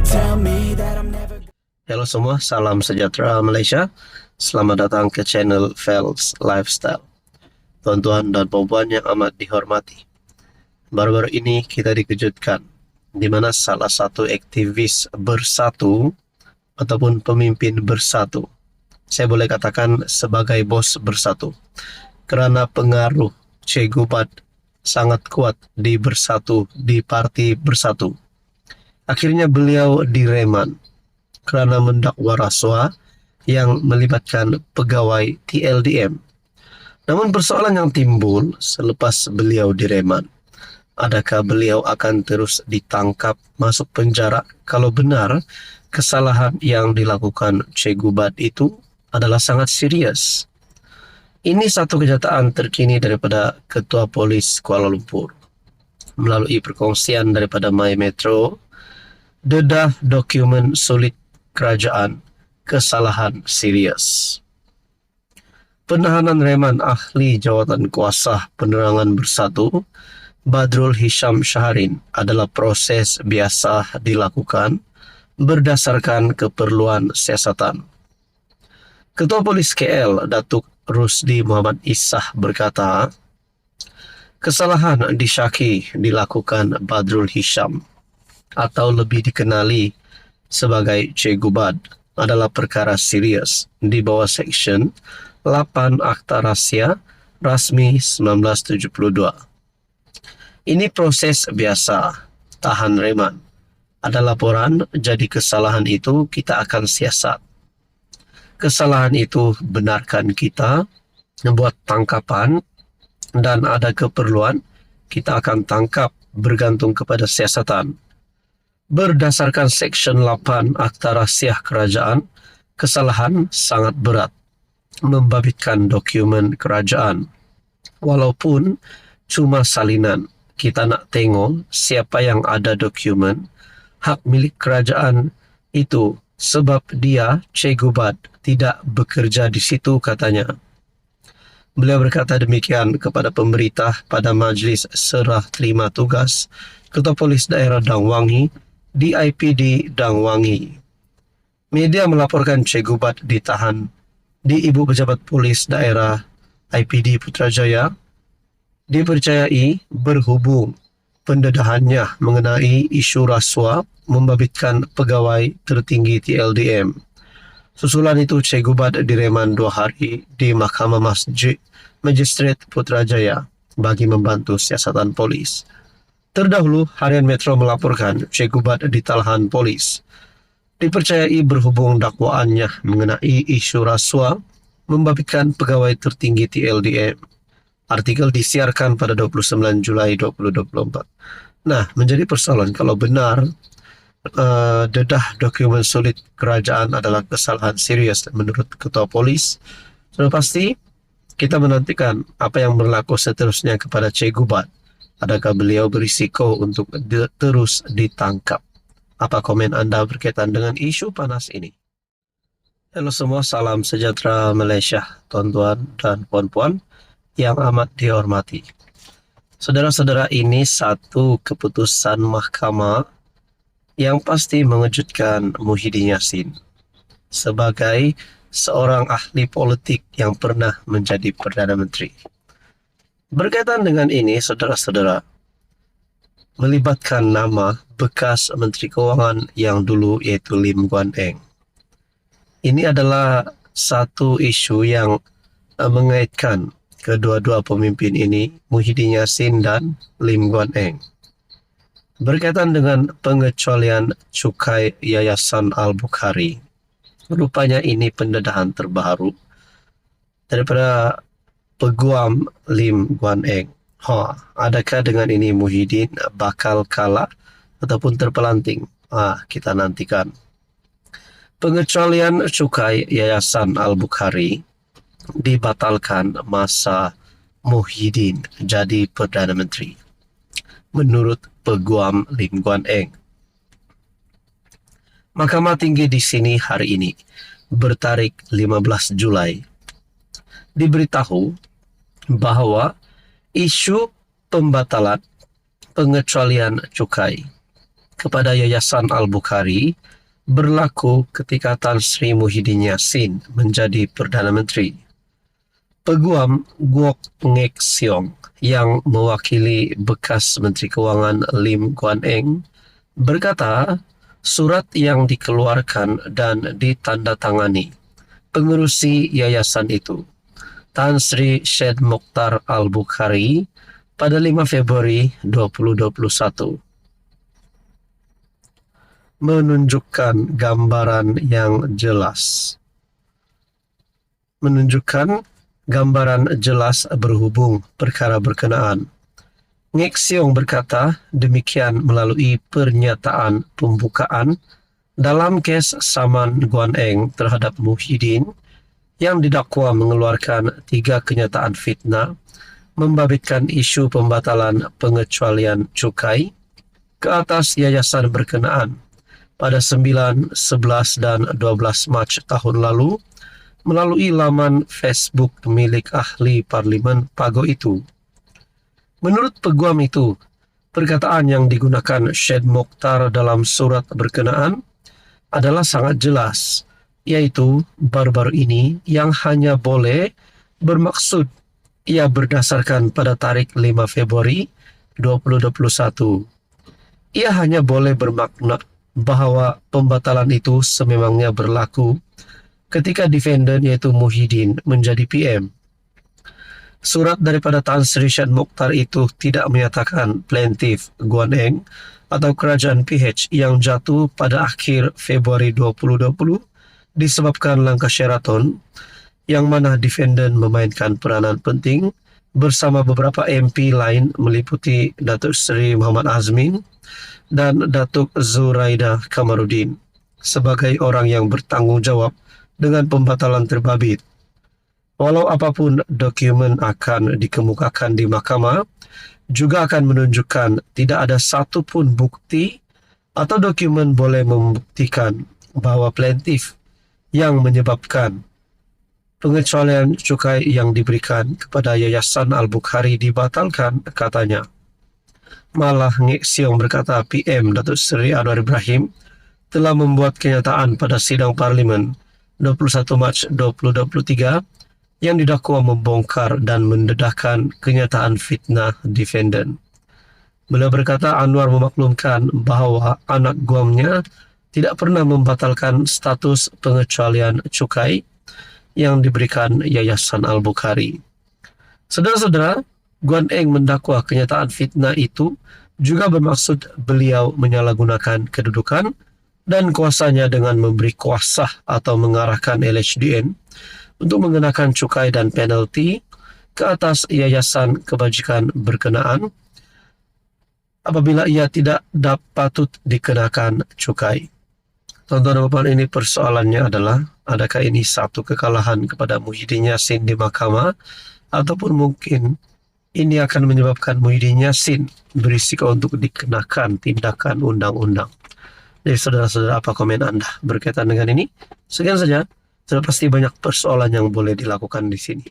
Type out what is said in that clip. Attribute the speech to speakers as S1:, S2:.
S1: tell me that I'm never.
S2: Halo semua, salam sejahtera Malaysia. Selamat datang ke channel Phelps Lifestyle. Tuan-tuan dan puan-puan yang amat dihormati. Baru-baru ini kita dikejutkan di mana salah satu aktivis bersatu ataupun pemimpin bersatu, saya boleh katakan sebagai bos bersatu, kerana pengaruh Che Gubat sangat kuat di bersatu, di parti bersatu. Akhirnya beliau direman kerana mendakwa rasuah yang melibatkan pegawai TLDM. Namun persoalan yang timbul selepas beliau direman, adakah beliau akan terus ditangkap masuk penjara kalau benar kesalahan yang dilakukan Che Gubat itu adalah sangat serius? Ini satu kenyataan terkini daripada Ketua Polis Kuala Lumpur. Melalui perkongsian daripada My Metro, dedah dokumen sulit kerajaan, kesalahan serius. Penahanan reman ahli jawatan kuasa penerangan bersatu Badrul Hisham Shaharin adalah proses biasa dilakukan berdasarkan keperluan siasatan. Ketua Polis KL Datuk Rusdi Muhammad Isah berkata, kesalahan disyaki dilakukan Badrul Hisham atau lebih dikenali sebagai Che Gubat adalah perkara serius di bawah Seksyen 8 Akta Rahsia Rasmi 1972. Ini proses biasa, tahan reman. Ada laporan, jadi kesalahan itu kita akan siasat. Kesalahan itu benarkan kita membuat tangkapan dan ada keperluan, kita akan tangkap bergantung kepada siasatan. Berdasarkan Seksyen 8 Akta Rahsia Kerajaan, kesalahan sangat berat, membabitkan dokumen kerajaan. Walaupun cuma salinan, kita nak tengok siapa yang ada dokumen hak milik kerajaan itu, sebab dia, Che Gubat, tidak bekerja di situ katanya. Beliau berkata demikian kepada pemberita pada Majlis Serah Terima Tugas Ketua Polis Daerah Dang Wangi di IPD Dang Wangi. Media melaporkan Che Gubat ditahan di Ibu Pejabat Polis Daerah IPD Putrajaya, dipercayai berhubung pendedahannya mengenai isu rasuah membabitkan pegawai tertinggi TLDM. Susulan itu Che Gubat direman 2 hari di Mahkamah Magistrate Putrajaya bagi membantu siasatan polis. Terdahulu, Harian Metro melaporkan Che Gubat ditahan polis. Dipercayai berhubung dakwaannya mengenai isu rasuah membabitkan pegawai tertinggi TLDM. Artikel disiarkan pada 29 Julai 2024. Nah, menjadi persoalan kalau benar dedah dokumen sulit kerajaan adalah kesalahan serius menurut Ketua Polis, sudah pasti kita menantikan apa yang berlaku seterusnya kepada Che Gubat. Adakah beliau berisiko untuk terus ditangkap? Apa komen anda berkaitan dengan isu panas ini? Halo semua, salam sejahtera Malaysia, tuan-tuan dan puan-puan yang amat dihormati. Saudara-saudara, ini satu keputusan mahkamah yang pasti mengejutkan Muhyiddin Yassin sebagai seorang ahli politik yang pernah menjadi Perdana Menteri. Berkaitan dengan ini, saudara-saudara, melibatkan nama bekas Menteri Keuangan yang dulu yaitu Lim Guan Eng. Ini adalah satu isu yang mengaitkan kedua-dua pemimpin ini, Muhyiddin Yassin dan Lim Guan Eng. Berkaitan dengan pengecualian cukai Yayasan Al-Bukhari, rupanya ini pendedahan terbaru daripada peguam Lim Guan Eng. Adakah dengan ini Muhyiddin bakal kalah ataupun terpelanting? Kita nantikan. Pengecualian cukai Yayasan Al-Bukhari dibatalkan masa Muhyiddin jadi Perdana Menteri, menurut peguam Lim Guan Eng. Mahkamah Tinggi di sini hari ini bertarik 15 Julai diberitahu bahawa isu pembatalan pengecualian cukai kepada Yayasan Al-Bukhari berlaku ketika Tan Sri Muhyiddin Yassin menjadi Perdana Menteri. Peguam Guok Ngek Siong yang mewakili bekas Menteri Keuangan Lim Guan Eng berkata surat yang dikeluarkan dan ditandatangani pengerusi yayasan itu, Tan Sri Syed Mokhtar Al-Bukhari, pada 5 Februari 2021 menunjukkan gambaran yang jelas. Berhubung perkara berkenaan. Ngek Siong berkata demikian melalui pernyataan pembukaan dalam kes saman Guan Eng terhadap Muhyiddin yang didakwa mengeluarkan 3 kenyataan fitnah membabitkan isu pembatalan pengecualian cukai ke atas yayasan berkenaan pada 9, 11, dan 12 Mac tahun lalu melalui laman Facebook milik ahli parlimen Pago itu. Menurut peguam itu, perkataan yang digunakan Syed Mokhtar dalam surat berkenaan adalah sangat jelas, yaitu baru-baru ini yang hanya boleh bermaksud ia berdasarkan pada tarikh 5 Februari 2021. Ia hanya boleh bermakna bahwa pembatalan itu sememangnya berlaku ketika defendant yaitu Muhyiddin menjadi PM. Surat daripada Tan Sri Syed Mokhtar itu tidak menyatakan plaintiff Guan Eng atau kerajaan PH yang jatuh pada akhir Februari 2020 disebabkan langkah Sheraton yang mana defendant memainkan peranan penting bersama beberapa MP lain meliputi Datuk Seri Muhammad Azmin dan Datuk Zuraida Kamarudin sebagai orang yang bertanggungjawab dengan pembatalan terbabit. Walau apapun dokumen akan dikemukakan di mahkamah, juga akan menunjukkan tidak ada satu pun bukti atau dokumen boleh membuktikan bahawa plaintiff yang menyebabkan pengecualian cukai yang diberikan kepada Yayasan Al-Bukhari dibatalkan, katanya. Malah Ngek Siong berkata PM Datuk Seri Anwar Ibrahim telah membuat kenyataan pada sidang parlimen 21 Mac 2023 yang didakwa membongkar dan mendedahkan kenyataan fitnah defendant. Beliau berkata Anwar memaklumkan bahawa anak guamnya tidak pernah membatalkan status pengecualian cukai yang diberikan Yayasan Al-Bukhari. Saudara-saudara, Guan Eng mendakwa kenyataan fitnah itu juga bermaksud beliau menyalahgunakan kedudukan dan kuasanya dengan memberi kuasa atau mengarahkan LHDN untuk mengenakan cukai dan penalti ke atas yayasan kebajikan berkenaan apabila ia tidak patut dikenakan cukai. Tuan-tuan dan puan, ini persoalannya adalah adakah ini satu kekalahan kepada Muhyiddin Yassin di mahkamah ataupun mungkin ini akan menyebabkan Muhyiddin Yassin berisiko untuk dikenakan tindakan undang-undang. Jadi saudara-saudara, apa komen Anda berkaitan dengan ini? Sekian saja. Sudah pasti banyak persoalan yang boleh dilakukan di sini.